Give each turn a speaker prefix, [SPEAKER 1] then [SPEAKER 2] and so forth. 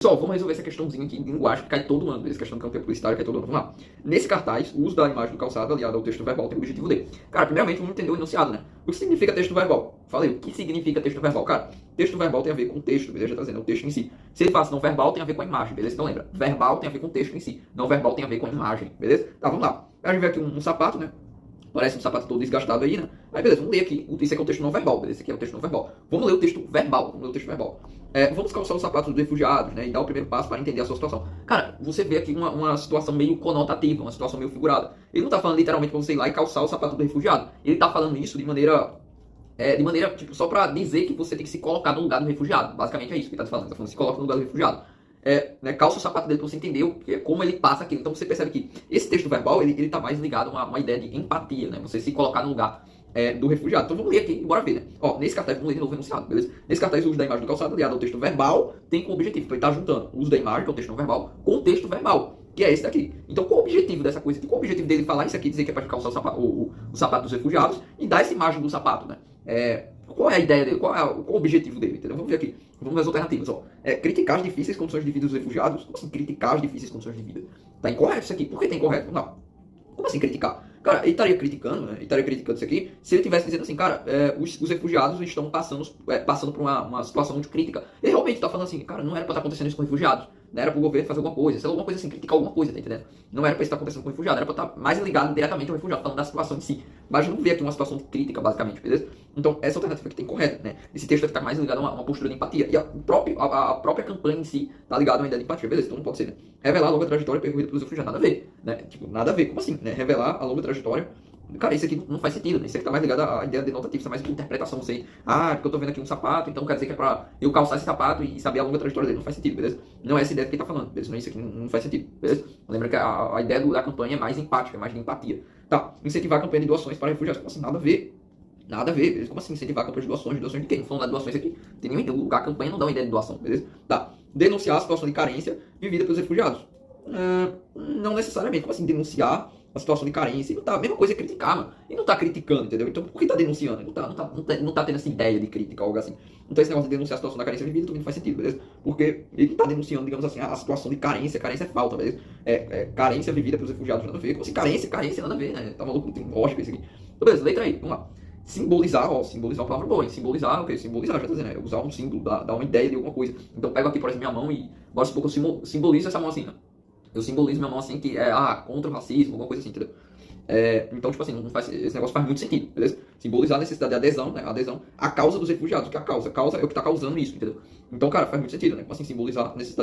[SPEAKER 1] Pessoal, vamos resolver essa questãozinha aqui de linguagem que cai todo ano. Essa questão do campo publicitário cai todo ano. Vamos lá. Nesse cartaz, o uso da imagem do calçado aliado ao texto verbal tem o objetivo de... Cara, primeiramente vamos entender o enunciado, né? O que significa texto verbal? Falei, o que significa texto verbal? Cara, texto verbal tem a ver com o texto, beleza? Já tá dizendo, é o texto em si. Se ele faz não verbal, tem a ver com a imagem, beleza? Então lembra, verbal tem a ver com o texto em si. Não verbal tem a ver com a imagem, beleza? Tá, vamos lá. A gente vê aqui um sapato, né? Parece um sapato todo desgastado aí, né? Aí beleza, vamos ler aqui. Isso aqui é o texto não verbal, beleza? Esse aqui é o texto não verbal. Vamos ler o texto verbal. Vamos ler o texto verbal. Vamos calçar os sapatos dos refugiados, né? E dar o primeiro passo para entender a sua situação. Cara, você vê aqui uma situação meio conotativa, uma situação meio figurada. Ele não tá falando literalmente pra você ir lá e calçar o sapato do refugiado. Ele tá falando isso de maneira, tipo, só pra dizer que você tem que se colocar no lugar do refugiado. Basicamente é isso que ele tá falando. Ele tá falando, se coloca no lugar do refugiado. Calça o sapato dele pra você entender como ele passa aquilo. Então você percebe que esse texto verbal, ele tá mais ligado a uma ideia de empatia, né? Você se colocar no lugar do refugiado. Então vamos ler aqui e bora ver, né? Ó, nesse cartaz, vamos ler de novo o enunciado, beleza? Nesse cartaz, o uso da imagem do calçado aliado ao texto verbal tem como objetivo. Então ele tá juntando o uso da imagem, que é o texto não verbal, com o texto verbal, que é esse daqui. Então qual o objetivo dessa coisa? Qual o objetivo dele falar isso aqui, dizer que é pra calçar o sapato dos refugiados e dar essa imagem do sapato, né? Qual é a ideia dele? Qual o objetivo dele? Entendeu? Vamos ver aqui. Vamos ver as alternativas. Ó. Criticar as difíceis condições de vida dos refugiados. Como assim criticar as difíceis condições de vida? Tá incorreto isso aqui. Por que tá incorreto? Não. Como assim criticar? Cara, ele estaria criticando, né? Ele estaria criticando isso aqui se ele estivesse dizendo assim, cara, os refugiados estão passando por uma situação muito crítica. Ele realmente está falando assim, cara, não era para estar acontecendo isso com refugiados. Não era para o governo fazer alguma coisa, sei lá, alguma coisa assim, criticar alguma coisa, tá entendendo? Não era para isso estar acontecendo com refugiado, era para estar mais ligado diretamente ao refugiado, falando da situação em si. Mas não vê aqui uma situação de crítica, basicamente, beleza? Então, essa alternativa aqui tem correta, né? Esse texto deve estar mais ligado a uma postura de empatia. E a própria campanha em si tá ligada a uma ideia de empatia, beleza? Então não pode ser, né? Revelar a longa trajetória percorrida pelos refugiados. Nada a ver, né? Tipo, nada a ver. Como assim, né? Revelar a longa trajetória. Cara, isso aqui não faz sentido, né? Isso aqui tá mais ligado à ideia denotativa, isso é mais de interpretação, não sei. Porque eu tô vendo aqui um sapato, então quer dizer que é pra eu calçar esse sapato e saber a longa trajetória dele. Não faz sentido, beleza? Não é essa ideia que ele tá falando, beleza? Não é isso aqui, não faz sentido, beleza? Lembra que a ideia da campanha é mais empática, é mais de empatia. Tá, incentivar a campanha de doações para refugiados. Como assim? Nada a ver. Nada a ver, beleza? Como assim incentivar a campanha de doações? Doações de quem? Não falando de doações aqui. Tem nenhum lugar, a campanha não dá uma ideia de doação, beleza? Tá, denunciar a situação de carência vivida pelos refugiados. Não necessariamente. Como assim denunciar a situação de carência? Não tá, a mesma coisa é criticar, mano. Ele não tá criticando, entendeu? Então por que tá denunciando? Ele não tá tendo essa ideia de crítica ou algo assim. Então esse negócio de denunciar a situação da carência vivida também não faz sentido, beleza? Porque ele não tá denunciando, digamos assim, a situação de carência. Carência é falta, beleza? Carência vivida pelos refugiados, nada a ver. Como assim carência, nada a ver, né? Tá maluco, não tem lógica isso aqui. Então beleza, letra aí, vamos lá. Simbolizar, simbolizar é uma palavra boa, hein? Simbolizar, ok? Simbolizar, já tá dizendo, usar um símbolo, dar uma ideia de alguma coisa. Então eu pego aqui, por exemplo, minha mão e, agora se pouco, eu simbolizo essa mão assim, né? Eu simbolizo minha mão assim, que é, contra o racismo, alguma coisa assim, entendeu? Então, tipo assim, esse negócio faz muito sentido, beleza? Simbolizar a necessidade de adesão, né? Adesão à causa dos refugiados, que é a causa é o que tá causando isso, entendeu? Então, cara, faz muito sentido, né? Como assim, simbolizar a necessidade